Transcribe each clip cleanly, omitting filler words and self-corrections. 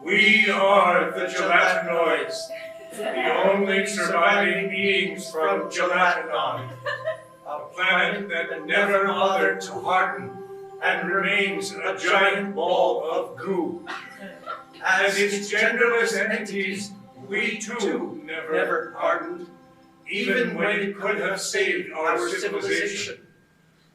We are the gelatinoids, the only surviving beings from Gelatinon, a planet that never bothered to harden and remains a giant ball of goo. As its genderless entities, we too never hardened, even when it could have saved our civilization.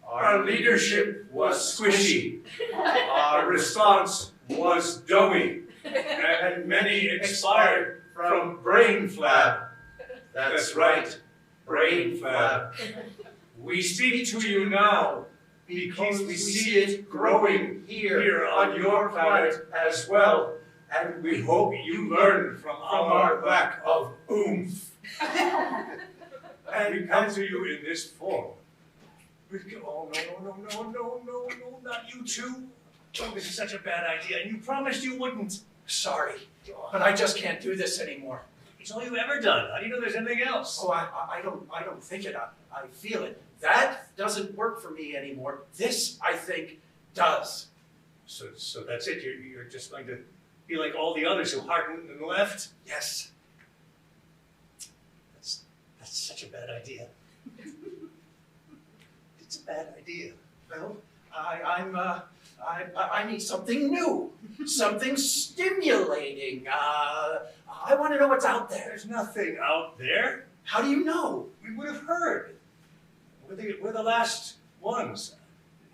Our leadership was squishy, our response was doughy, and many expired from brain flab. That's right, brain flab. We speak to you now because we see it growing here on your planet as well, and we hope you learn from our lack of oomph. And we come to you in this form. Oh, no, not you two. Oh, this is such a bad idea, and you promised you wouldn't. Sorry, but I just can't do this anymore. It's all you've ever done. How do you know there's anything else? Oh, I don't think it. I feel it. That doesn't work for me anymore. This, I think, does. So that's it. You're just going to be like all the others who hardened and left? Yes. That's such a bad idea. It's a bad idea. Well, I need something new, something stimulating. I want to know what's out there. There's nothing out there. How do you know? We would have heard. We're the last ones.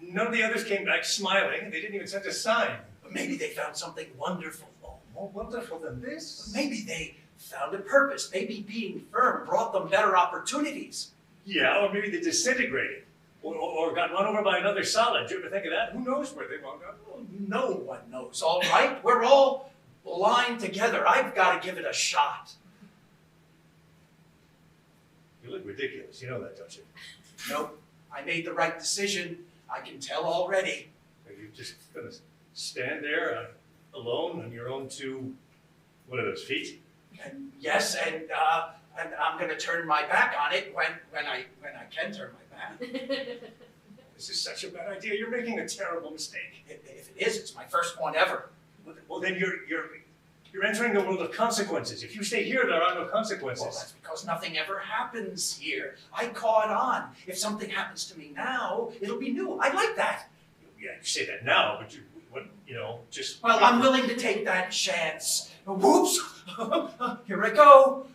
None of the others came back smiling. They didn't even send a sign. But maybe they found something wonderful. More wonderful than this? Maybe they found a purpose. Maybe being firm brought them better opportunities. Yeah, or maybe they disintegrated. Or got run over by another solid. Did you ever think of that? Who knows where they wound up? Oh, no one knows, all right? We're all aligned together. I've got to give it a shot. You look ridiculous. You know that, don't you? Nope. I made the right decision. I can tell already. Are you just going to stand there alone on your own two, what are those, feet? And yes, and I'm going to turn my back on it when I can turn my back. This is such a bad idea. You're making a terrible mistake. If it is, it's my first one ever. Well, then you're entering the world of consequences. If you stay here, there are no consequences. Well, that's because nothing ever happens here. I caught on. If something happens to me now, it'll be new. I like that. Yeah, you say that now, but just... Well, I'm willing to take that chance. Whoops! Here I go.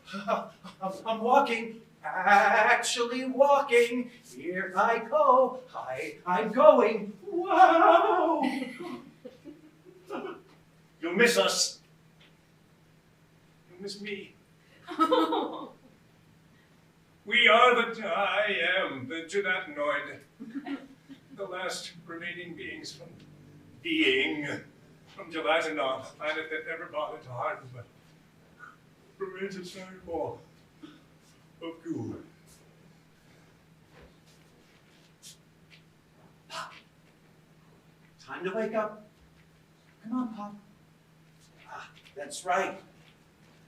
I'm walking. Actually walking. Here I go. I'm going. Wow! You'll miss us. You'll miss me. We are I am the gelatinoid. The last remaining beings from Gelatinon, a planet that never bothered to harden, but remains a giant ball of goo. Pop. Time to wake up. Come on, Pop. Ah, that's right.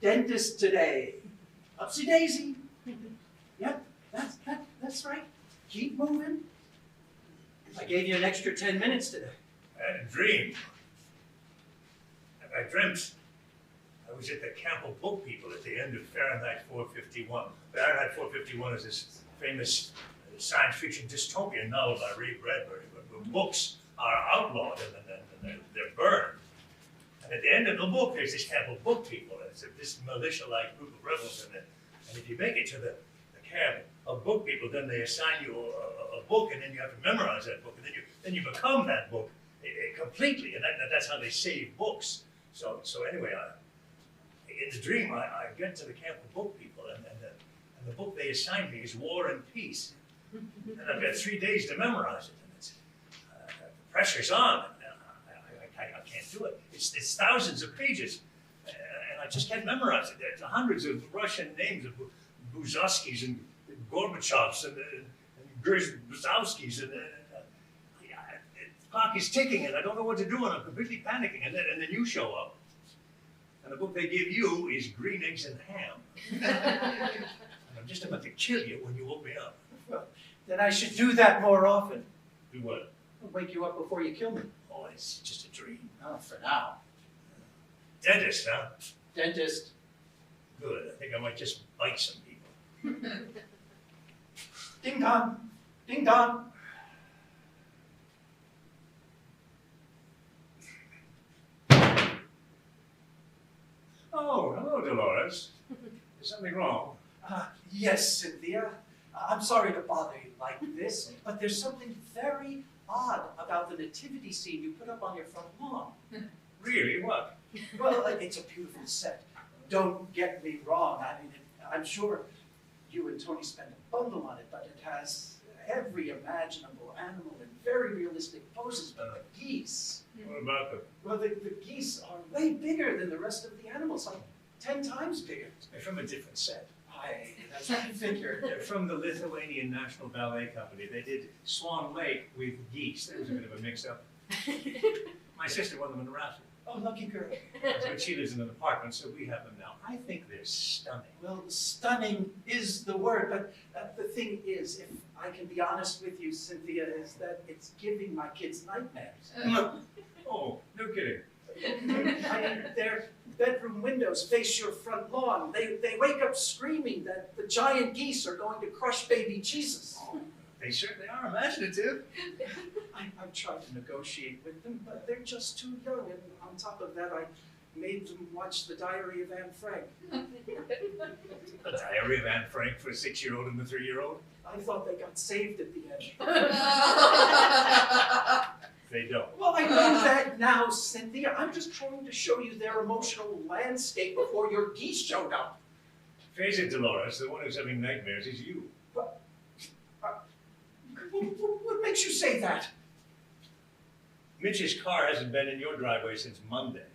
Dentist today. Upsy daisy. Yep, that's right. Keep moving. I gave you an extra 10 minutes today. I had a dream. And I dreamt I was at the Camp of Book People at the end of Fahrenheit 451. Fahrenheit 451 is this famous science fiction dystopian novel by Ray Bradbury, where books are outlawed and they're burned. And at the end of the book, there's this Camp of Book People. And it's this militia-like group of rebels in it. And if you make it to the Camp of Book People, then they assign you a book, and then you have to memorize that book, and then you become that book completely, and that's how they save books. So anyway, in the dream, I get to the Camp of Book People, and the book they assigned me is War and Peace, and I've got 3 days to memorize it, and it's the pressure's on, and I can't do it. It's thousands of pages, and I just can't memorize it. There's hundreds of Russian names of Buzowskis and Gorbachevs and Grzyzowskis, and the clock is ticking, and I don't know what to do, and I'm completely panicking. And then you show up, and the book they give you is Green Eggs and Ham. And I'm just about to kill you when you woke me up. Well, then I should do that more often. Do what? I'll wake you up before you kill me. Oh, it's just a dream. Oh, for now. Dentist, huh? Dentist. Good. I think I might just bite some people. Ding dong. Ding dong. Oh, hello, Dolores. Is something wrong? Yes, Cynthia. I'm sorry to bother you like this, but there's something very odd about the nativity scene you put up on your front lawn. Really? What? Well, it's a beautiful set. Don't get me wrong. I mean, I'm sure you and Tony spent a bundle on it, but it has every imaginable animal in very realistic poses, but the geese. What about them? Well, the geese are way bigger than the rest of the animals, like 10 times bigger. They're from a different set. That's what I figured. They're from the Lithuanian National Ballet Company. They did Swan Lake with geese. There was a bit of a mix-up. My sister won them in a raffle. Oh, lucky girl. But she lives in an apartment, so we have them now. I think they're stunning. Well, stunning is the word, but the thing is, if I can be honest with you, Cynthia, is that it's giving my kids nightmares. Oh, no kidding. I mean, their bedroom windows face your front lawn. They wake up screaming that the giant geese are going to crush baby Jesus. Oh, they certainly are imaginative. I've tried to negotiate with them, but they're just too young. And on top of that, I made them watch The Diary of Anne Frank. The Diary of Anne Frank for a 6-year-old and a 3-year-old? I thought they got saved at the end. They don't. Well, I know that now, Cynthia. I'm just trying to show you their emotional landscape before your geese showed up. Face it, Dolores, the one who's having nightmares is you. What makes you say that? Mitch's car hasn't been in your driveway since Monday.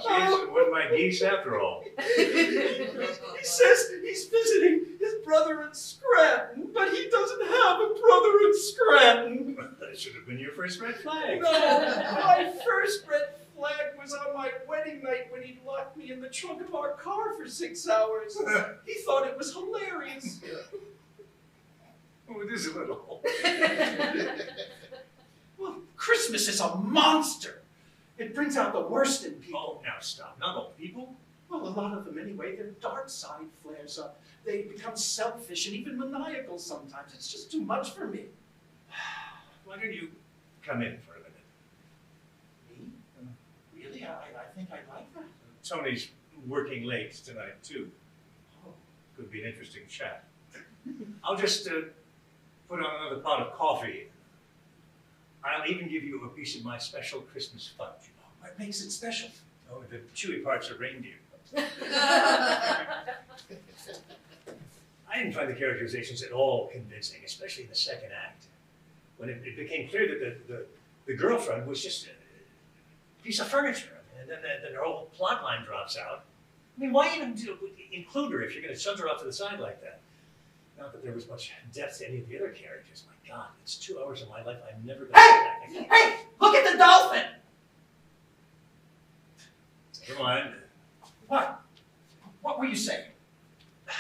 Jeez, what my geese after all? He says he's visiting his brother in Scranton, but he doesn't have a brother in Scranton. That should have been your first red flag. No, my first red flag was on my wedding night when he locked me in the trunk of our car for 6 hours. He thought it was hilarious. Oh, it is a little. Well, Christmas is a monster. It brings out the worst in people. Oh, now stop. Not all people. Well, a lot of them anyway. Their dark side flares up. They become selfish and even maniacal sometimes. It's just too much for me. Why don't you come in for a minute? Me? Really? I think I'd like that. Tony's working late tonight, too. Oh. Could be an interesting chat. I'll just put on another pot of coffee. I'll even give you a piece of my special Christmas fudge. What makes it special? Oh, the chewy parts are reindeer. I didn't find the characterizations at all convincing, especially in the second act. When it became clear that the girlfriend was just a piece of furniture, and then her whole plot line drops out. I mean, why even include her if you're going to shove her off to the side like that? Not that there was much depth to any of the other characters. My God, it's 2 hours of my life I'm never going to get back. Hey! Look at the dolphin! Never mind. What? What were you saying?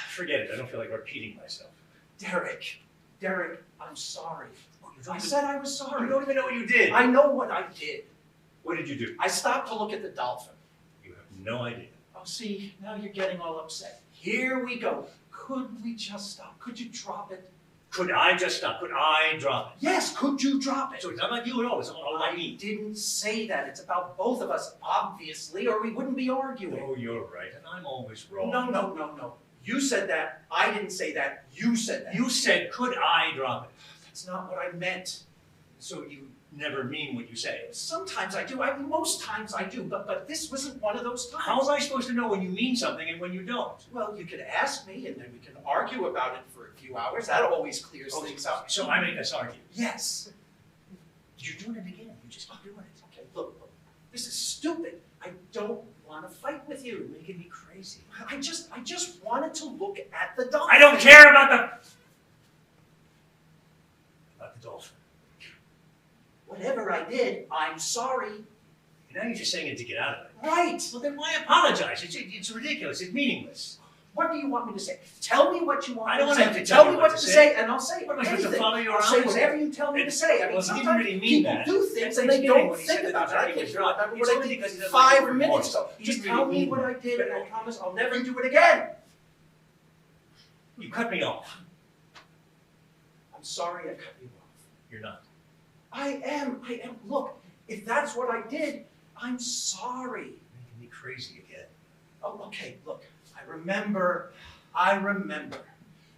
Forget it. I don't feel like repeating myself. Derek, I'm sorry. I I said I was sorry. You don't even know what you did. I know what I did. What did you do? I stopped to look at the dolphin. You have no idea. Oh, see, now you're getting all upset. Here we go. Could we just stop? Could you drop it? Could I just stop? Could I drop it? Yes, could you drop it? So it's not about you at all. It's all about I me. didn't say that. It's about both of us, obviously, or we wouldn't be arguing. Oh, you're right. And I'm always wrong. No. You said that. I didn't say that. You said that. You said, could I drop it? That's not what I meant. So you never mean what you say. Sometimes I do. Most times I do. But this wasn't one of those times. How am I supposed to know when you mean something and when you don't? Well, you could ask me, and then we can argue about it for a few hours. That always clears things up. So I make us argue. Yes. You're doing it again. You just keep doing it. Okay, look. This is stupid. I don't want to fight with you. You're making me crazy. I just wanted to look at the dolphin. I don't care about the dolphin. Whatever I did, I'm sorry. Now you're just saying it to get out of it. Right. Well, then why apologize? It's ridiculous. It's meaningless. What do you want me to say? Tell me what you want I me don't to want say. to Tell me what to say, and I'll say What am I supposed to anything. follow you I'll say around? whatever you tell me to say. I mean, Well, he didn't sometimes really mean people that. do things That's and they Thanksgiving don't when he think said that about the it. I turkey can't was dry. remember It's what I only did because he doesn't 5 like minutes voice. ago. He Just didn't tell really me mean what I that. did, and I promise I'll never do it again. You cut me off. I'm sorry I cut you off. You're not. I am. Look, if that's what I did, I'm sorry. You're making me crazy again. Oh, okay, look, I remember.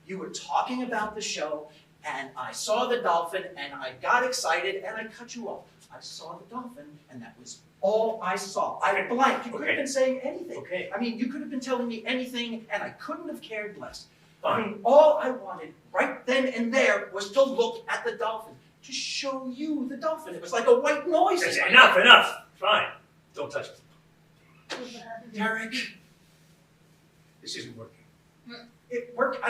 You were talking about the show, and I saw the dolphin, and I got excited, and I cut you off. I saw the dolphin, and that was all I saw. I blanked. You could have been saying anything. Okay. I mean, you could have been telling me anything, and I couldn't have cared less. Fine. I mean, all I wanted right then and there was to look at the dolphin, to show you the dolphin. It was like a white noise. That's enough. Fine. Don't touch me. Derek, This isn't working. it worked.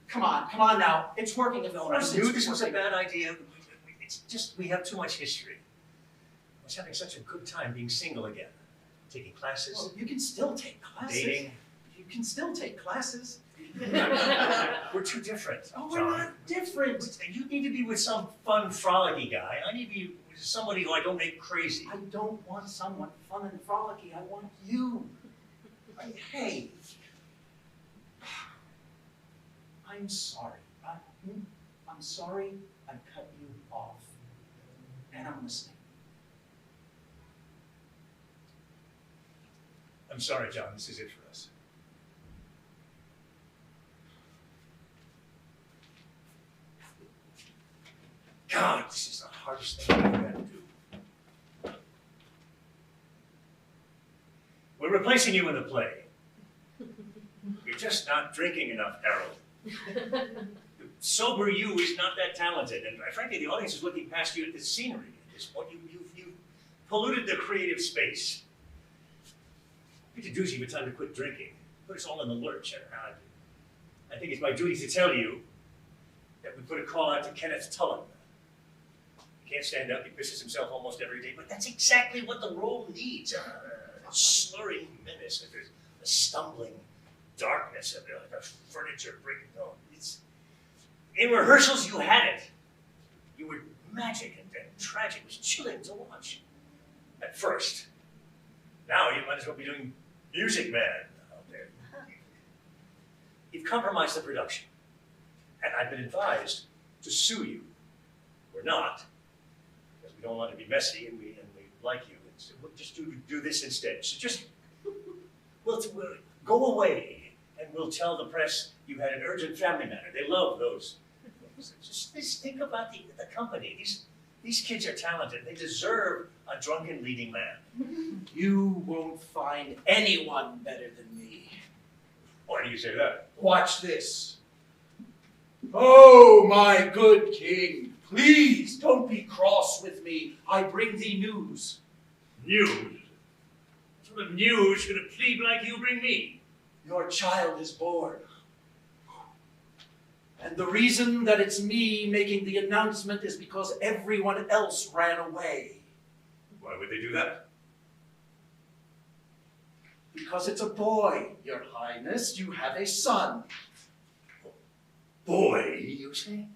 Come on now. It's working. Of course I knew it's this was a working. bad idea. It's just, we have too much history. I was having such a good time being single again. Taking classes, Well, you can still take classes. dating. You can still take classes. We're too different, Oh, we're John. not different. You need to be with some fun, frolicky guy. I need to be with somebody who I don't make crazy. I don't want someone fun and frolicky. I want you. Hey. I'm sorry. I'm sorry I cut you off. And I'm listening. I'm sorry, John. This is it for us. God, this is the hardest thing I've ever had to do. We're replacing you in the play. You're just not drinking enough, Harold. Sober you is not that talented, and frankly, the audience is looking past you at this scenery. At this point, you've polluted the creative space. It's a doozy of a time to quit drinking. Put us all in the lurch. I think it's my duty to tell you that we put a call out to Kenneth Tullen. He can't stand up, he pisses himself almost every day, but that's exactly what the role needs. A slurring menace, there's a stumbling darkness, like a furniture breaking. No, it's... In rehearsals, you had it. You were magic and tragic. It was chilling to watch. At first. Now you might as well be doing Music Man out there. You've compromised the production. And I've been advised to sue you. We're not, because we don't want to be messy and we like you. So we'll just do this instead. So just, we'll go away and we'll tell the press you had an urgent family matter. They love those. Just think about the company. These kids are talented. They deserve a drunken leading man. You won't find anyone better than me. Why do you say that? Watch this. Oh, my good king, please don't be cross with me. I bring thee news. News? What sort of news should a plebe like you bring me? Your child is born. And the reason that it's me making the announcement is because everyone else ran away. Why would they do that? Because it's a boy, your highness. You have a son. Boy, you say?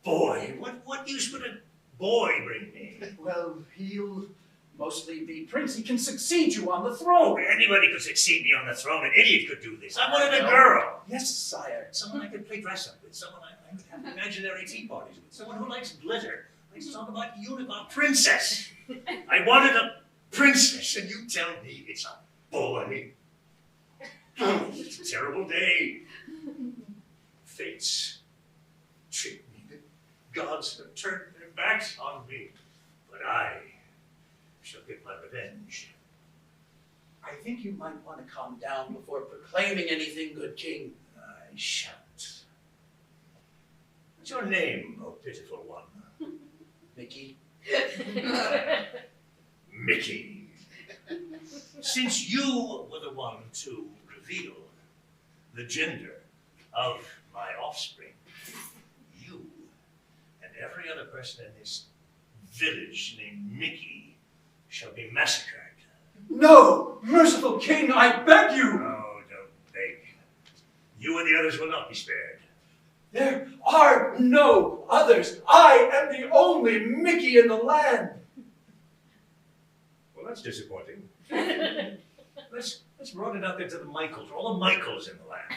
Boy? What use would a boy bring me? Well, he'll mostly be prince. He can succeed you on the Oh, throne. anybody could succeed me on the throne. An idiot could do this. I wanted a girl. Yes, sire. Someone I could play dress up with. Someone I could have imaginary tea parties with. Someone who likes glitter. Likes to talk about unicorn. Princess. I wanted a princess, and you tell me it's a boy. Oh, it's a terrible day. Fates treat me. The gods have turned their backs on me. But I shall get my revenge. I think you might want to calm down before proclaiming anything, good king. I shan't. What's your name, oh pitiful one? Mickey. Mickey. Since you were the one to reveal the gender of my offspring, you and every other person in this village named Mickey shall be massacred. No, merciful king, I beg you. No, don't beg. You and the others will not be spared. There are no others. I am the only Mickey in the land. Well, that's disappointing. Let's broaden it out there to the Michaels, all the Michaels in the land.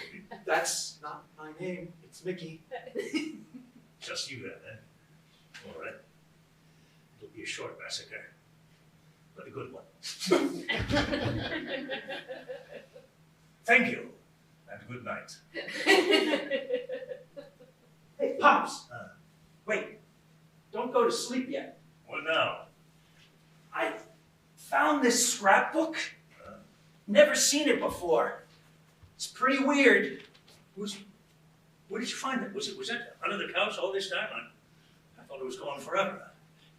That's not my name. It's Mickey. Just you then, eh? All right. It'll be a short massacre, but a good one. Thank you, and good night. Hey, Pops. Wait. Don't go to sleep yet. What now? I found this scrapbook. Never seen it before. It's pretty weird. Where did you find it? Was that under the couch all this time? I thought it was gone forever.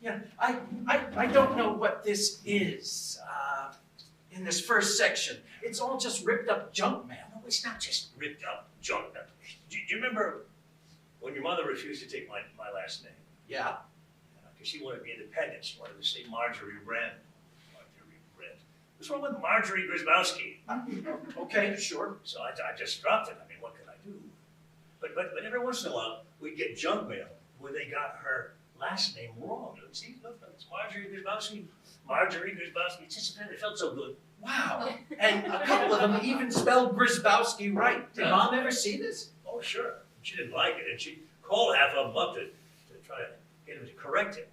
Yeah, I don't know what this is. In this first section, it's all just ripped up junk mail. No, it's not just ripped up junk. Do you remember when your mother refused to take my last name? Yeah. Because she wanted to be independent. She wanted to say Marjorie Wren. Marjorie Wren. What's wrong with Marjorie Grzybowski? Okay, sure. So I just dropped it. I mean, what could I do? But every once in a while, we'd get junk mail where they got her last name wrong. See, look, it's Marjorie Grzybowski. Marjorie Grzybowski. It felt so good. Wow. And a couple of them even spelled Grzybowski right. Did Mom ever see this? Oh, sure. She didn't like it, and she called half of them up to try to get him to correct it.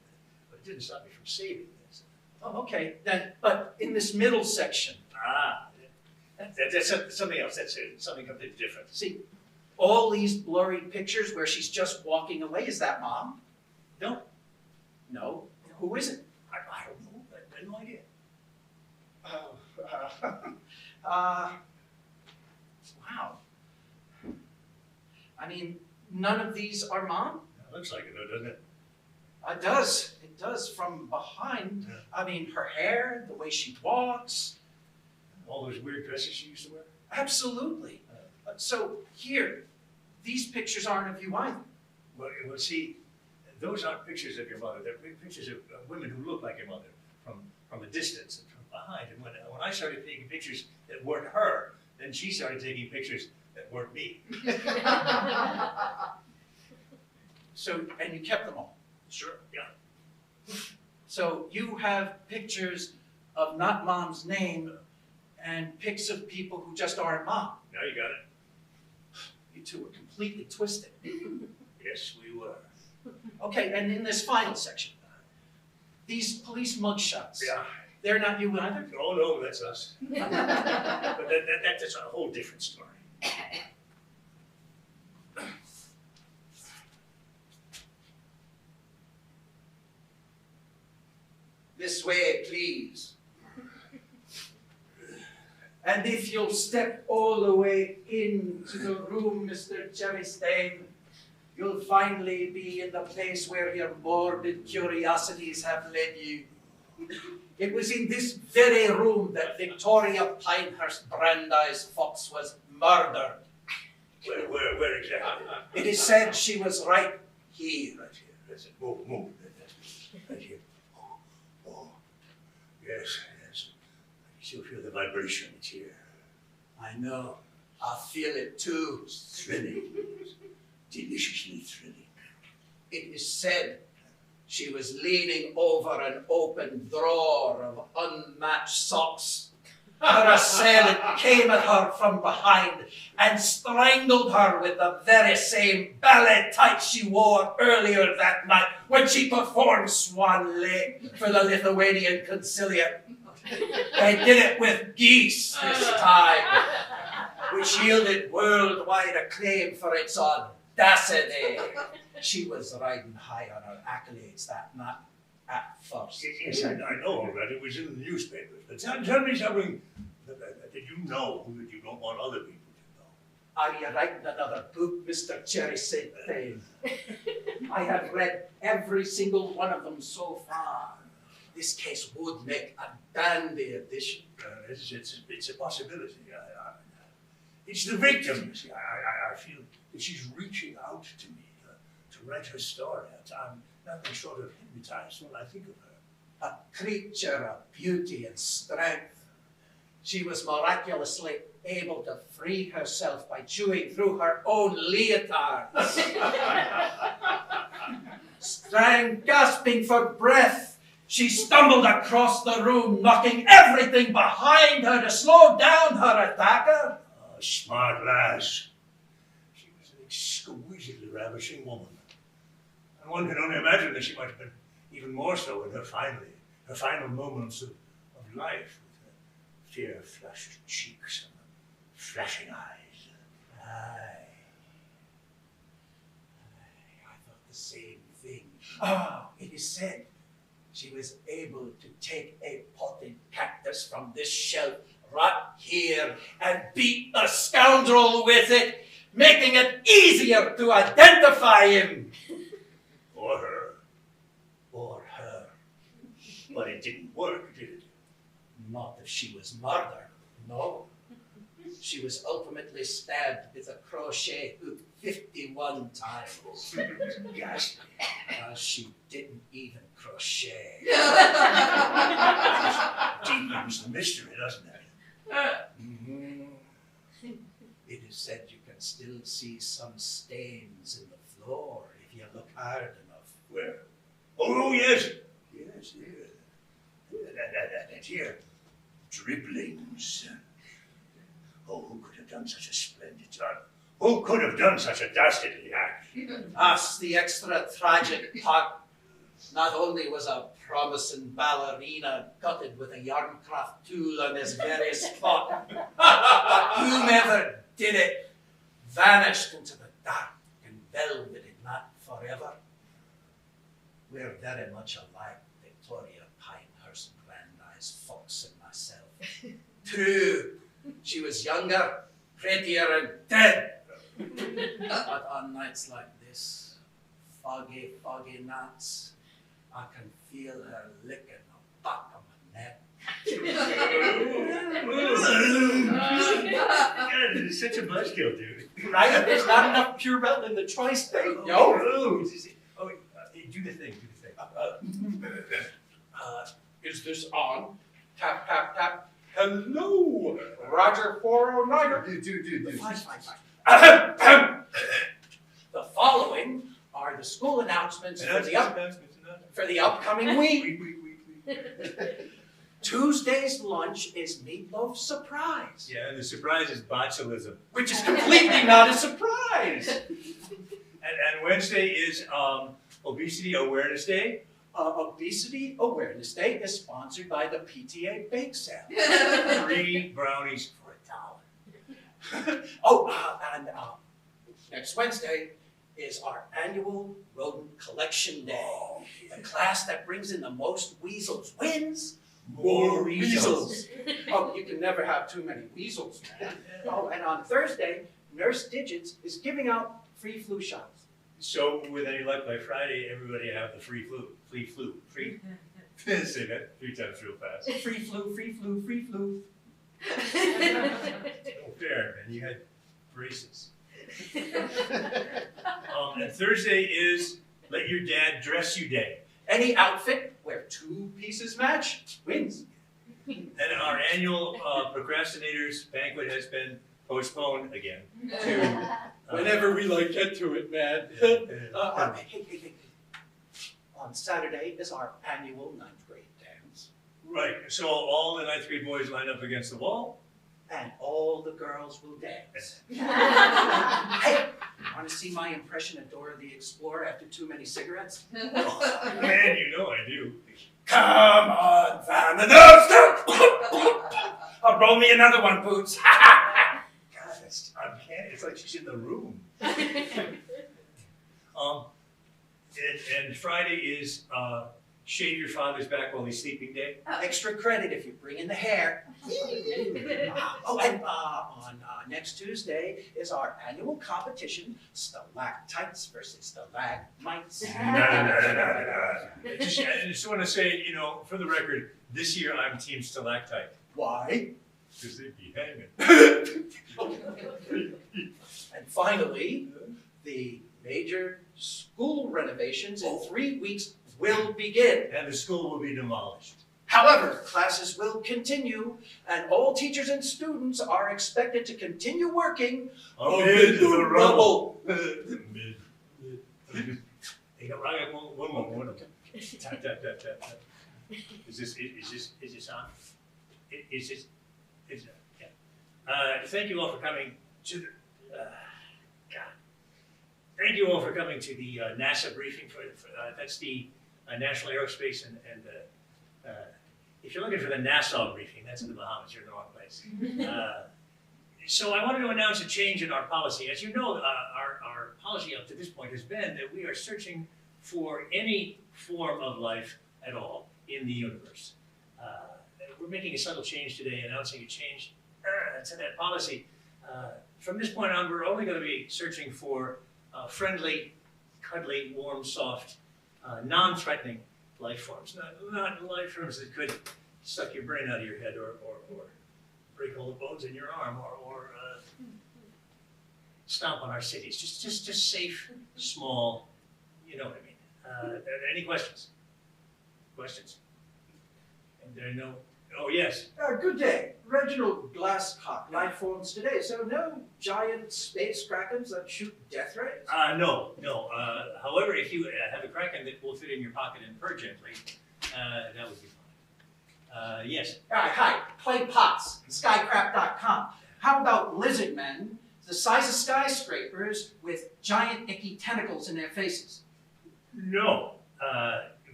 But it didn't stop me from saving this. Oh, okay. Then, but in this middle section. That's something else. That's something completely different. See, all these blurry pictures where she's just walking away. Is that Mom? No. No. Who is it? I don't know. I have no idea. Wow. I mean, none of these are Mom? It looks like it, though, doesn't it? It does. It does from behind. Yeah. I mean, her hair, the way she walks. All those weird dresses she used to wear? Absolutely. So here, these pictures aren't of you either. Well, see, those aren't pictures of your mother. They're pictures of women who look like your mother from a distance and from behind. And when I started taking pictures that weren't her, then she started taking pictures that weren't me. So, and you kept them all? Sure, yeah. So you have pictures of not Mom's name and pics of people who just aren't Mom. Now you got it. You two are completely twisted. Yes, we were. Okay, and in this final section, these police mugshots. Yeah. They're not you either? Oh, no, that's us. But that's a whole different story. This way, please. And if you'll step all the way into the room, Mr. Bernstein, you'll finally be in the place where your morbid curiosities have led you. It was in this very room that Victoria Pinehurst Brandeis Fox was murdered. Where exactly? It is said she was right here. Right here. That's it. Move. Right here. Oh. Yes. I still feel the vibration. It's here. I know. I feel it too. It's thrilling. Deliciously thrilling. It is said she was leaning over an open drawer of unmatched socks. Her assailant came at her from behind and strangled her with the very same ballet tights she wore earlier that night when she performed Swan Lake for the Lithuanian Conciliar. They did it with geese this time, which yielded worldwide acclaim for its audacity. She was riding high on her accolades that night at first. Yes, I know all that. It was in the newspapers. But tell me something that you know that you don't want other people to know. Are you writing another book, Mr. Cherry St. Thane? I have read every single one of them so far. This case would make a dandy addition. It's a possibility. It's the victim. See, I feel that she's reaching out to me to write her story. I'm nothing short of hypnotized when I think of her. A creature of beauty and strength. She was miraculously able to free herself by chewing through her own leotards. Gasping for breath, she stumbled across the room, knocking everything behind her to slow down her attacker. Oh, smart lass. She was an exquisitely ravishing woman. And one can only imagine that she might have been even more so in her final moments of life, with her fear-flushed cheeks and flashing eyes. I thought the same thing. It is said she was able to take a potted cactus from this shelf right here and beat a scoundrel with it, making it easier to identify him. Or her. But it didn't work, did it? Not if she was murdered, no. She was ultimately stabbed with a crochet hook 51 times. Gosh. She didn't even crochet. Deepens the mystery, doesn't it? It is said you can still see some stains in the floor if you look hard enough. Where? Oh, yes. Yes, here. That here. Dribblings. Oh, who could have done such a splendid job? Who could have done such a dastardly act? Us, the extra tragic part. Not only was a promising ballerina gutted with a yarncraft tool on this very spot, but whomever did it vanished into the dark and velvety night forever. We're very much alike, Victoria Pinehurst, Brandeis, Fox, and myself. True, she was younger, prettier, and dead. But on nights like this, foggy nights, I can feel her licking the back of my neck. God, it is such a buzzkill, dude. Right? There's not enough Purell in the tri-state, yo. Do the thing. Is this on? Tap, tap, tap. Hello, Roger 409. Dude. Fine. The following are the school announcements for the upcoming week. Tuesday's lunch is meatloaf surprise. Yeah, and the surprise is botulism. Which is completely not a surprise. And Wednesday is Obesity Awareness Day. Obesity Awareness Day is sponsored by the PTA Bake Sale. 3 brownies for $1. Next Wednesday is our annual rodent collection day. The class that brings in the most weasels wins more weasels. You can never have too many weasels, man. And on Thursday, Nurse Digits is giving out free flu shots. So, with any luck, by Friday, everybody have the free flu. Say that 3 times real fast. Free flu. Oh, fair, man. You had braces. And Thursday is Let Your Dad Dress You Day. Any outfit where 2 pieces match wins. And our annual Procrastinators Banquet has been postponed again to Whenever we get to it, man. Hey. On Saturday is our annual 9th grade dance. Right, so all the 9th grade boys line up against the wall. And all the girls will dance. Hey, want to see my impression of Dora the Explorer after too many cigarettes? Oh, man, you know I do. Come on, Van the Nose! Roll me another one, Boots. God, that's uncanny. It's like she's in the room. And Friday is Shave Your Father's Back While He's Sleeping Day. Extra credit if you bring in the hair. And on next Tuesday is our annual competition, stalactites versus stalagmites. I just want to say, for the record, this year I'm Team Stalactite. Why? Because they'd be hanging. And finally, the major school renovations in 3 weeks will begin. And the school will be demolished. However, classes will continue, and all teachers and students are expected to continue working amid the rubble. rubble. Hey, I got one more. Tap, tap, tap, tap, tap. Is this on? Yeah. Thank you all for coming to the, God. Thank you all for coming to the NASA briefing that's the National Aerospace and if you're looking for the Nassau briefing, that's in the Bahamas, you're in the wrong place. So I wanted to announce a change in our policy. As you know, our policy up to this point has been that we are searching for any form of life at all in the universe. We're making a subtle change today, announcing a change to that policy. From this point on, we're only going to be searching for friendly, cuddly, warm, soft, non-threatening life forms. Not life forms that could suck your brain out of your head or break all the bones in your arm or stomp on our cities. Just safe, small, you know what I mean. Any questions? Questions? And there are no, oh yes. Good day. Reginald Glasscock, life forms today, so no giant space krakens that shoot death rays? No. However, if you have a kraken that will fit in your pocket and purr gently, that would be fine. Yes. Hi, Clay Potts, skycrap.com. How about lizard men the size of skyscrapers with giant icky tentacles in their faces? No.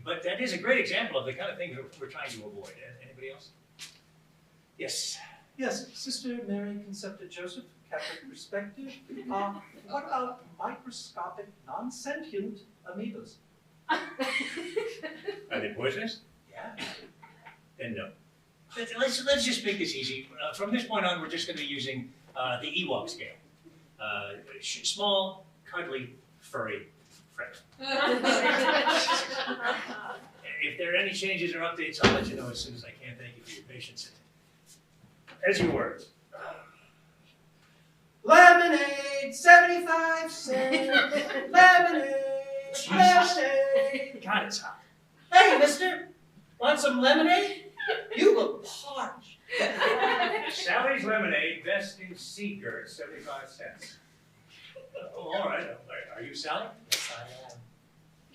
But that is a great example of the kind of thing we're trying to avoid. Anybody else? Yes. Yes, Sister Mary Concepta Joseph, Catholic perspective. What about microscopic, non-sentient amoebas? Are they poisonous? Yeah. Then no. Let's just make this easy. From this point on, we're just going to be using the Ewok scale. Small, cuddly, furry, friendly. If there are any changes or updates, I'll let you know as soon as I can. Thank you for your patience. As your words. Lemonade, 75 cents. Lemonade, lemonade. God, it's hot. Hey, mister, want some lemonade? You look parched. Sally's Lemonade, best in Seagirt, 75 cents. Oh, all right. Are you Sally? Yes, I am.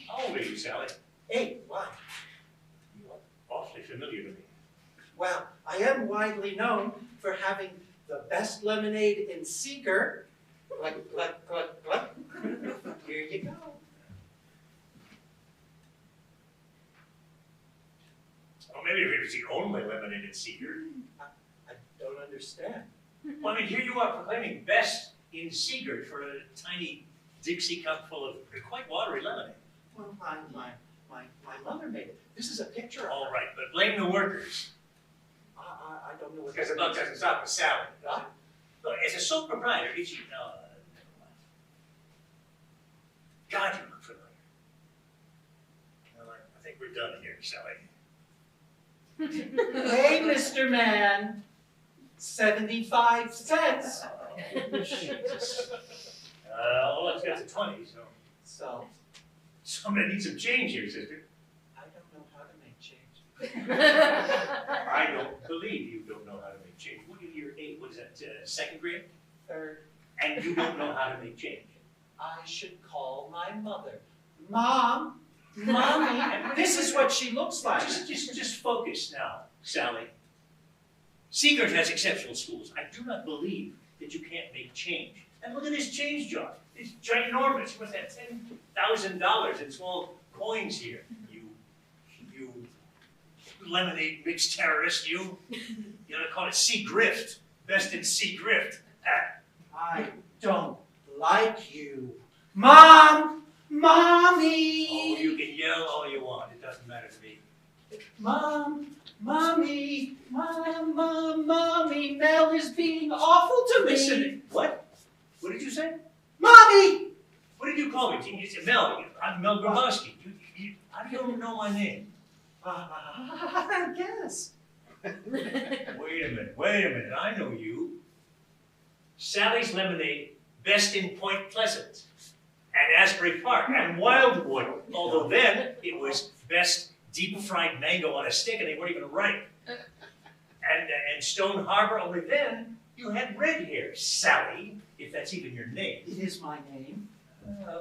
How old are you, Sally? 8, why? You look awfully familiar to me. Well, I am widely known for having the best lemonade in Seeker. Gluck, gluck, gluck, gluck. Here you go. Or maybe if it was the only lemonade in Seagirt. I don't understand. Well, I mean, here you are proclaiming best in Seagirt for a tiny Dixie cup full of quite watery lemonade. Well, my mother made it. This is a picture of All her. right, but blame the workers. I don't know what Because the buck doesn't stop with Sally. Huh? Look, as a sole proprietor, it's you. God, you look familiar. Well, I think we're done here, Sally. Hey, Mr. Man, 75 cents. Oh, Jesus. Well, let's get to 20, so. Somebody needs some change here, sister. I don't know how to make change. I don't believe you don't know how to make change. You're 8, what is that, 2nd grade? 3rd. And you don't know how to make change. I should call my mother. Mom, Mommy, this is what she looks like. Just focus now, Sally. Seagirt has exceptional schools. I do not believe that you can't make change. And look at this change jar. It's ginormous. What's that, $10,000 in small coins here? You lemonade mixed terrorist, you. You ought to call it sea grift. Best in sea grift. I don't like you. Mom! Mommy! Oh, you can yell all you want. It doesn't matter to me. Mom! Mommy! Mommy! Mel is being awful to me! Listen, what? What did you say? Mommy! What did you call me? You said Mel. I'm Mel Grabowski. How do you know my name? I guess. Wait a minute. I know you. Sally's Lemonade, best in Point Pleasant, and Asbury Park, and Wildwood. Although then it was best deep fried mango on a stick, and they weren't even ripe. And Stone Harbor, only then you had red hair, Sally, if that's even your name. It is my name.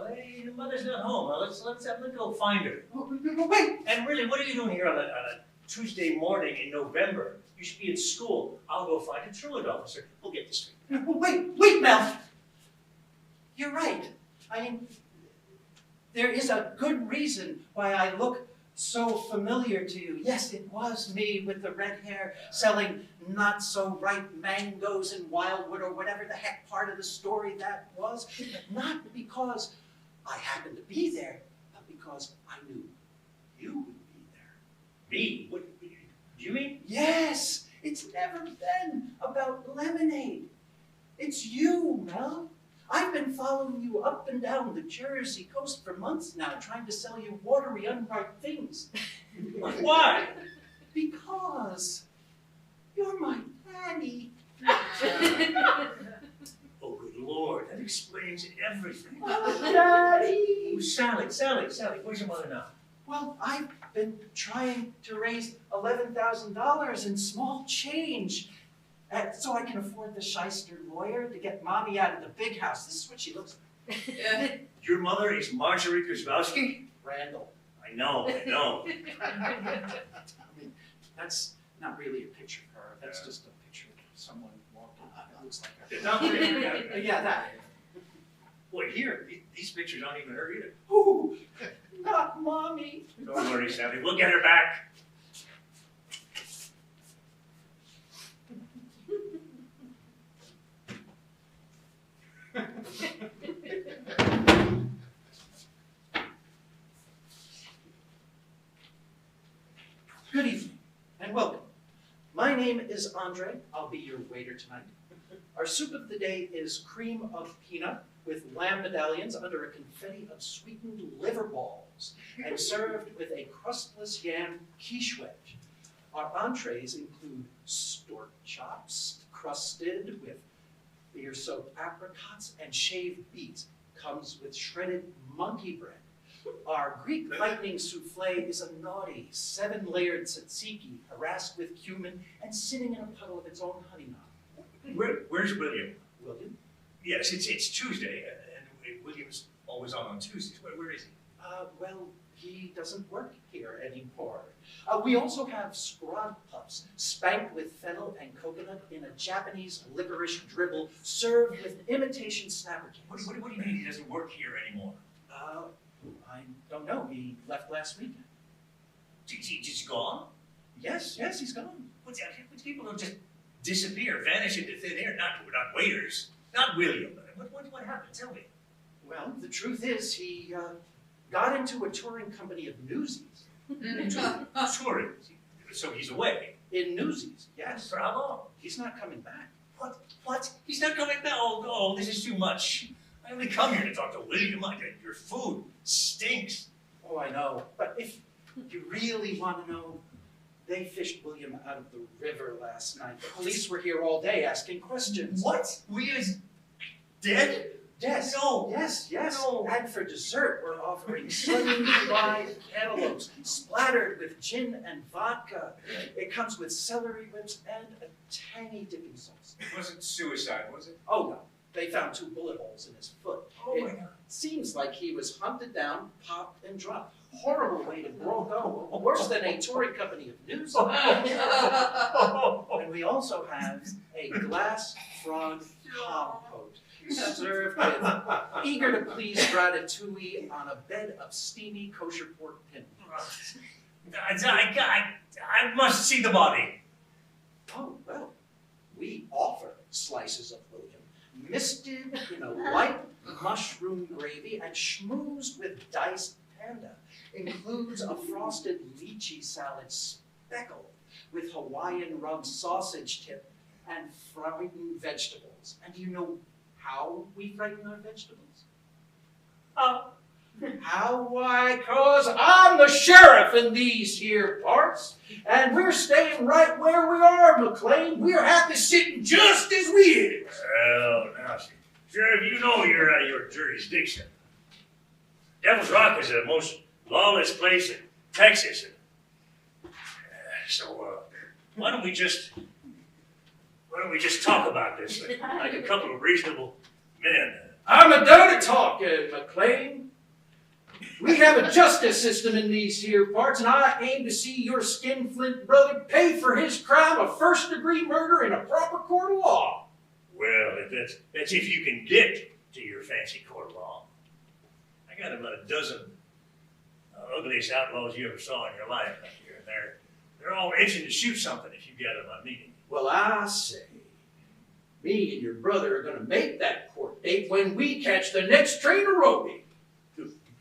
Hey, your mother's not home. Let's go find her. Wait! And really, what are you doing here on a Tuesday morning in November? You should be in school. I'll go find a truant officer. We'll get this straight. Wait, Mel! You're right. I mean, there is a good reason why I look so familiar to you. Yes, it was me with the red hair selling not so ripe mangoes in Wildwood or whatever the heck part of the story that was. Not because I happened to be there, but because I knew you would be there. Me? What do you mean? Yes, it's never been about lemonade. It's you, Mel. I've been following you up and down the Jersey coast for months now, trying to sell you watery, unripe things. Why? Because you're my daddy. Oh, good Lord, that explains everything. Oh, Daddy! Oh, Sally, where's your mother now? Well, I've been trying to raise $11,000 in small change so I can afford the shyster lawyer to get Mommy out of the big house. This is what she looks like. Your mother is Marjorie Kozlowski? Randall. I know. I mean, that's not really a picture of her. That's just a picture of someone walking. It looks like her. Not really. Yeah, that. Boy, here, these pictures aren't even her either. Ooh, not Mommy. Don't worry, Sally, we'll get her back. Good evening and welcome. My name is Andre. I'll be your waiter tonight. Our soup of the day is cream of peanut with lamb medallions under a confetti of sweetened liver balls and served with a crustless yam quiche wedge. Our entrees include stork chops crusted with beer-soaked apricots and shaved beets. Comes with shredded monkey bread. Our Greek lightning souffle is a naughty 7-layered tzatziki harassed with cumin and sitting in a puddle of its own honey knot. Where's William? William? Yes, it's Tuesday, and William's always on Tuesdays. Where is he? Well, he doesn't work here anymore. We also have scrod puffs spanked with fennel and coconut in a Japanese licorice dribble served with imitation snapper cakes. What do you mean he doesn't work here anymore? I don't know. He left last weekend. Is he just gone? Yes, he's gone. What's that? People don't just disappear, vanish into thin air. Not waiters. Not William. What happened? Tell me. Well, the truth is he got into a touring company of newsies. Touring. So he's away. In newsies, yes. For how long? He's not coming back. What? He's not coming back? Oh, this is too much. I only come here to talk to William. Your food stinks. Oh, I know. But if you really want to know, they fished William out of the river last night. The police were here all day asking questions. What? William's dead? Yes. No. Yes. No. And for dessert, we're offering sun-dried cantaloupes splattered with gin and vodka. It comes with celery whips and a tangy dipping sauce. It wasn't suicide, was it? Oh, no. They found 2 bullet holes in his foot. Oh, my God. Seems like he was hunted down, popped, and dropped. Horrible way to go. Worse than a touring company of news. And we also have a glass frog compote served with eager to please ratatouille on a bed of steamy kosher pork pin. I must see the body. Oh, well, we offer slices of William, misted in a light mushroom gravy and schmoozed with diced panda. Includes a frosted lychee salad speckled with Hawaiian rub sausage tip and frightened vegetables. And do you know how we frighten our vegetables? How? Why, 'cause I'm the sheriff in these here parts, and we're staying right where we are, McLean. We're happy sitting just as we is. Well, now, Sheriff, you know you're out of your jurisdiction. Devil's Rock is the most lawless place in Texas. So, why don't we just talk about this like a couple of reasonable men? I'm a done talking, McLean. We have a justice system in these here parts, and I aim to see your skinflint brother pay for his crime of first-degree murder in a proper court of law. Well, that's if you can get to your fancy court of law. I got about a dozen ugliest outlaws you ever saw in your life up here, and they're all itching to shoot something if you get them on meeting. Well, I say, me and your brother are going to make that court date when we catch the next train to Roby.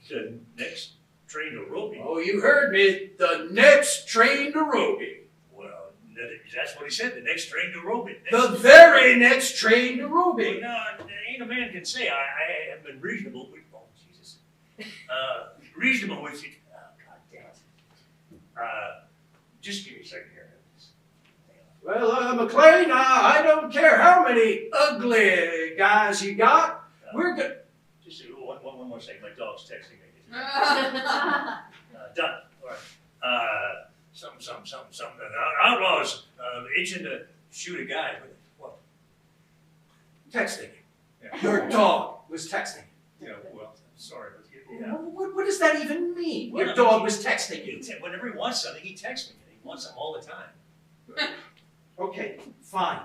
The next train to Roby? Oh, you heard me. The next train to Roby. Well, that's what he said, the next train to Roby. The very next train to Roby. No, ain't a man can say I have been reasonable with, oh, Jesus. Reasonable with you. Oh, God damn it. Just give me a second here. Well, McLean, I don't care how many ugly guys you got. We're good. Just one more second. My dog's texting me. Done. All right. Something. Outlaws itching to shoot a guy. What? Texting. Yeah. Your dog was texting. Yeah, well, sorry. But Yeah. What does that even mean? Well, Your dog was texting you. Whenever he wants something, he texts me. He wants something all the time. Okay, fine.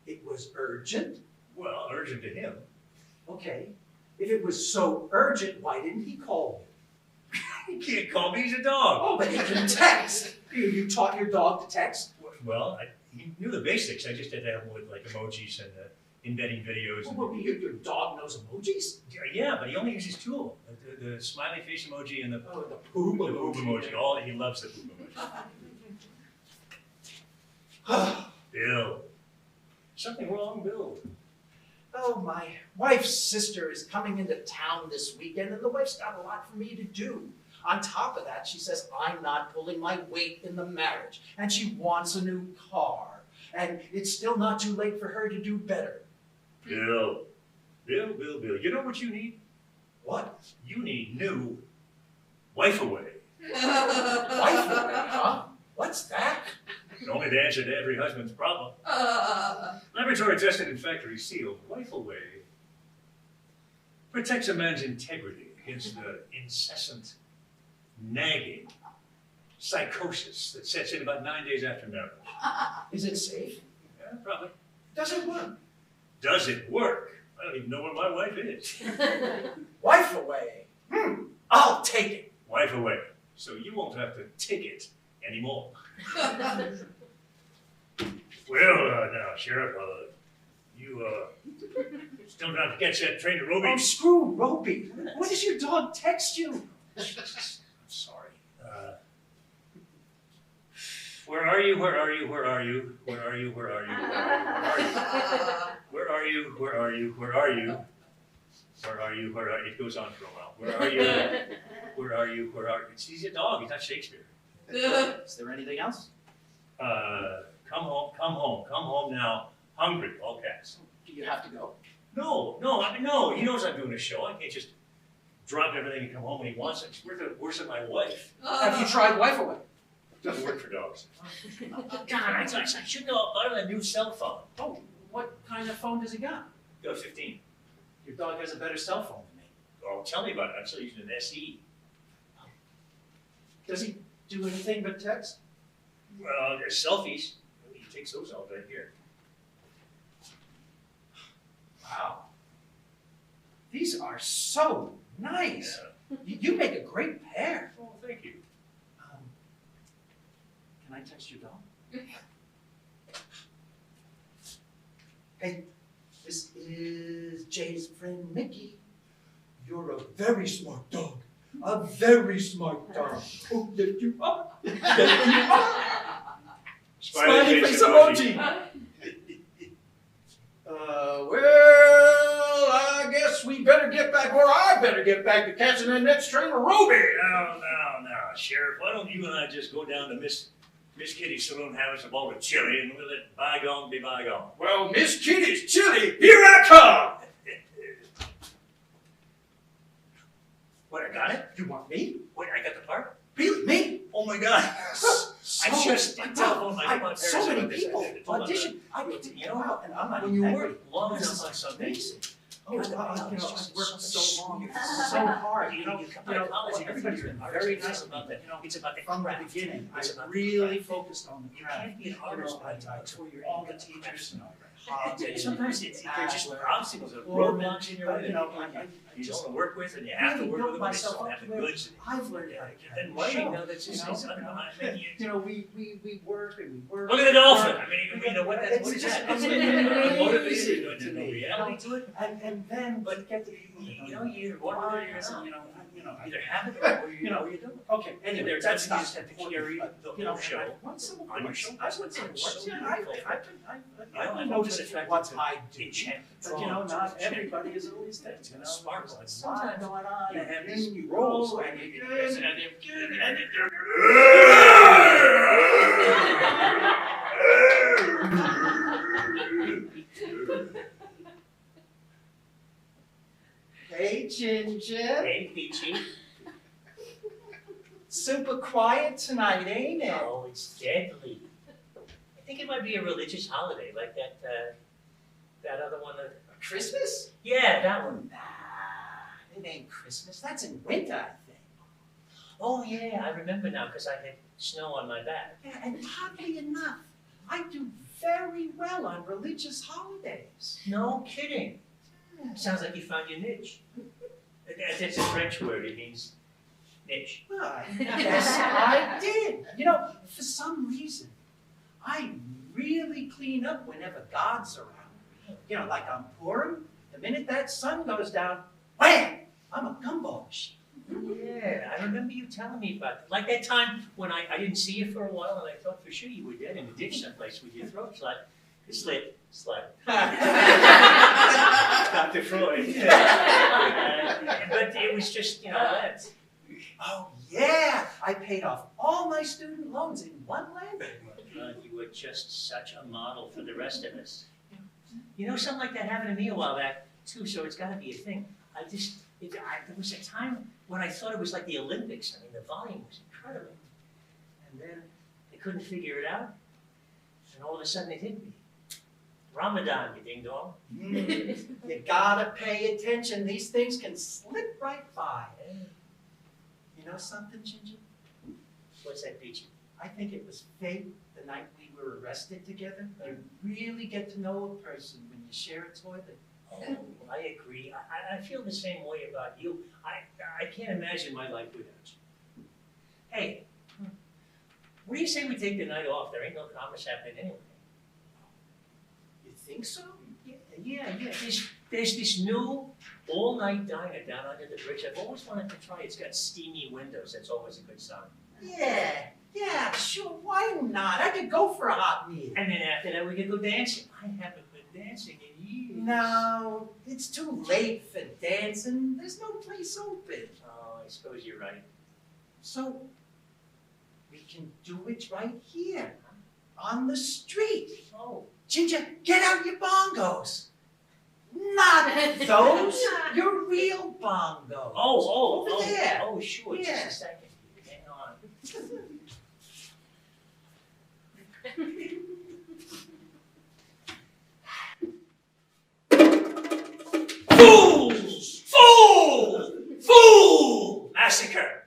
It was urgent. Well, urgent to him. Okay. If it was so urgent, why didn't he call you? He can't call me. He's a dog. Oh, but he can text. You taught your dog to text? Well, he knew the basics. I just had to have him with like emojis and embedding videos. And, Well, your dog knows emojis? yeah, but he only uses two. The smiley face emoji and the Oh, the poop the boob emoji. He loves the boob emoji. Bill. Something wrong, Bill. Oh, my wife's sister is coming into town this weekend, and the wife's got a lot for me to do. On top of that, she says I'm not pulling my weight in the marriage, and she wants a new car, and it's still not too late for her to do better. Bill. You know what you need? What? You need new wife away. Wife away, huh? What's that? Only the answer to every husband's problem. Laboratory tested and factory sealed. Wife away protects a man's integrity against the incessant, nagging psychosis that sets in about 9 days after marriage. Is it safe? Yeah, probably. Does it work? Does it work? I don't even know where my wife is. Wife away. I'll take it. Wife away. So you won't have to take it anymore. Well, now, Sheriff, you still trying to catch that train to Roby? Oh, screw Roby. What does your dog text you? I'm sorry. Where are you? Where are you? Where are you? Where are you? Where are you? Where are you? Where are you? Where are you? Where are you? Where are you? It goes on for a while. Where are you? Where are you? Where are you? He's a dog. He's not Shakespeare. Is there anything else? Come home now. Hungry, all caps. Do you have to go? No. He knows I'm doing a show. I can't just drop everything and come home when he wants it. It's worse than my wife. Have you tried wife away? Doesn't work for dogs. God, I should know about a new cell phone. Oh, what kind of phone does he got? Go 15. Your dog has a better cell phone than me. Oh, tell me about it. I'm still using an SE. Does he do anything but text? Well, there's selfies. He takes those all day here. Wow. These are so nice. Yeah. You make a great pair. Oh, thank you. Can I text your dog? Hey, this is Jay's friend Mickey. You're a very smart dog. A very smart dog. Oh, yes, you are. Yes, you are. Smiley face emoji. Well, I guess we better get back, or I better get back to catching that next train to Ruby. No, Sheriff. Why don't you and I just go down to Miss Kitty's saloon, have us a bowl of chili, and we'll let bygone be bygone. Well, Miss Kitty's chili, here I come. What, I got it? You want me? Wait, I got the part? Really, me? Oh my God. So I'm just my telephone my God, parents so many about this. people Hold on, audition. I need to you know, go out, and I'm not when you even work angry. long This enough is on something, amazing. Oh, you know, I've it's just worked so long, weird. so hard. You come You know, to college, everybody's been very nice about that. It's about the From the craft. beginning, I It's about the really craft. focused on the You craft. can't be an You artist know, by I tour you're all the in teachers, you know, Sometimes they're just obstacles or Foreman, roadblocks in your but, way you know, that you just don't want to work with, and you have to really work built with them, and they myself don't up have to the where goods. I've learned how to And carry writing, show, now that's just, you it's, know, I don't know, I mean, you know, we work and we work. look at the dolphin, work. I mean, you know, what It's is just that? It's amazing motivated, to there's no me, reality to it, And then, but get the people. you know, you either want to do it or you're not. You know, Either have it or you know, you don't. okay, And anyway, there are that's times not you just have to carry the you know, whole show. I've won civil on your awards. shoulders. I've won civil It's awards, so yeah, beautiful. I've been I'm noticed just attracted what to I do. enchantment. But you know, not everybody is always there, you know. Sparkle. There's a lot going on, You and have then these you roles, roll, and and you you good, and and you're you're good, and Hey, Ginger. Hey, Peachy. Super quiet tonight, ain't it? Oh, it's deadly. I think it might be a religious holiday, like that other one. Christmas? Yeah, that one. Nah, it ain't Christmas. That's in winter, I think. Oh yeah, I remember now because I had snow on my back. Yeah, and oddly enough, I do very well on religious holidays. No kidding. Sounds like you found your niche. That's a French word. It means niche. Well, yes, I did. You know, for some reason, I really clean up whenever God's around. You know, like on Purim, the minute that sun goes down, wham! I'm a gumball machine. Yeah, I remember you telling me about that. Like that time when I didn't see you for a while and I thought for sure you were dead in a ditch someplace with your throat slit. Dr. Freud. But it was just, you know, that. Oh, yeah! I paid off all my student loans in one landing. God, you were just such a model for the rest of us. You know, something like that happened to me a while back, too, so it's got to be a thing. There was a time when I thought it was like the Olympics. I mean, the volume was incredible. And then I couldn't figure it out, and all of a sudden it hit me. Ramadan, you ding dong. You gotta pay attention. These things can slip right by. You know something, Ginger? What's that, Peachy? I think it was fate the night we were arrested together. You really get to know a person when you share a toilet. Oh, I agree. I feel the same way about you. I can't imagine my life without you. Hey, what do you say we take the night off? There ain't no commerce happening anyway. You think so? Yeah. There's this new all-night diner down under the bridge. I've always wanted to try. It's got steamy windows. That's always a good sign. Yeah, sure. Why not? I could go for a hot meal. And then after that, we could go dancing. I haven't been dancing in years. No, it's too late for dancing. There's no place open. Oh, I suppose you're right. So, we can do it right here, on the street. Oh. Ginger, get out your bongos. Not those, your real bongos. Over there. Oh, sure. Yeah. Just a second. Hang on. Fools! Fool! Fool! Massacre!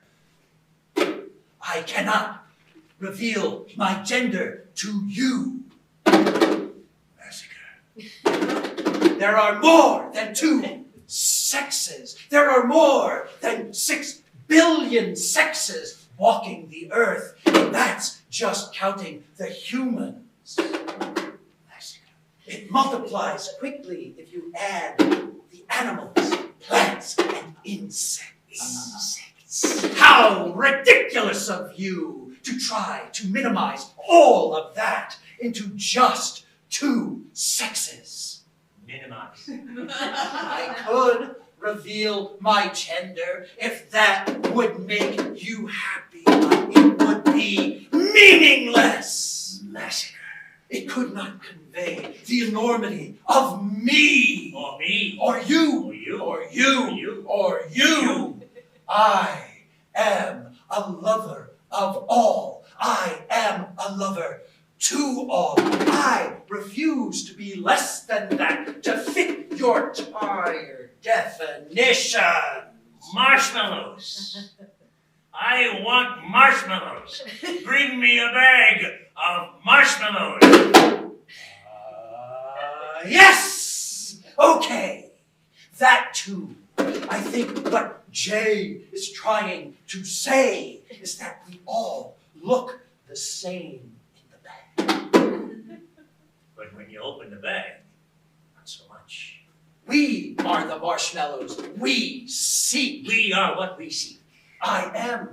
I cannot reveal my gender to you. Massacre. There are more than 2 sexes. There are more than 6 billion sexes walking the earth. And that's just counting the humans. It multiplies quickly if you add the animals, plants, and insects. How ridiculous of you to try to minimize all of that into just 2 sexes. Minimize. I could reveal my gender if that would make you happy, but it would be meaningless. Massacre. It could not convey the enormity of me. Or me. Or you. Or you. Or you. Or you. Or you. I am a lover of all. I am a lover to all. I refuse to be less than that, to fit your tired definition. Marshmallows. I want marshmallows. Bring me a bag of marshmallows. Yes! Okay. That too. I think what Jay is trying to say is that we all look the same in the bag. But when you open the bag, not so much. We are the marshmallows we seek. We are what we seek. I am,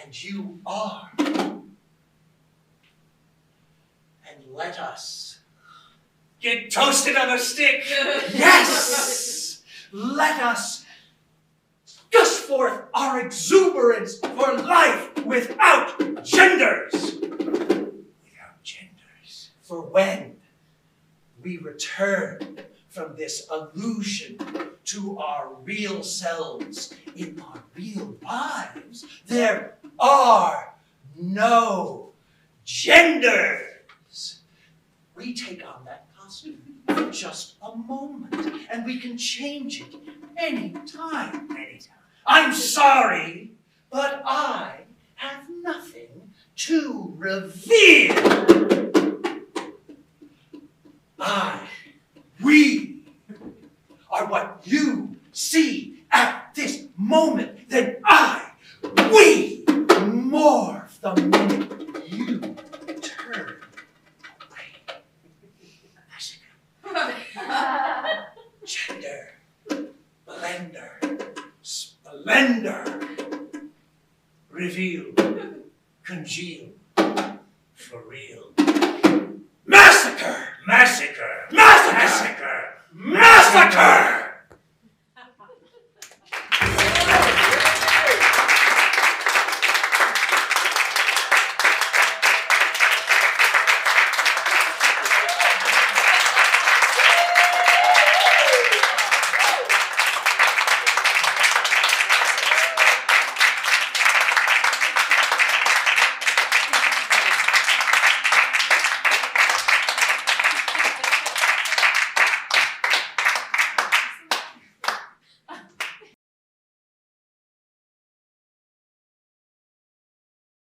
and you are. And let us. Get toasted on a stick. Yes! Let us gush forth our exuberance for life without genders. Without genders. For when we return from this illusion to our real selves in our real lives, there are no genders. We take on that costume for just a moment, and we can change it anytime. I'm sorry, but I have nothing to reveal. We are what you see at this moment. Then we morph the minute you turn away. Massacre. Gender. Blender. Splendor. Reveal. Congeal. For real. Massacre! Massacre. Massacre!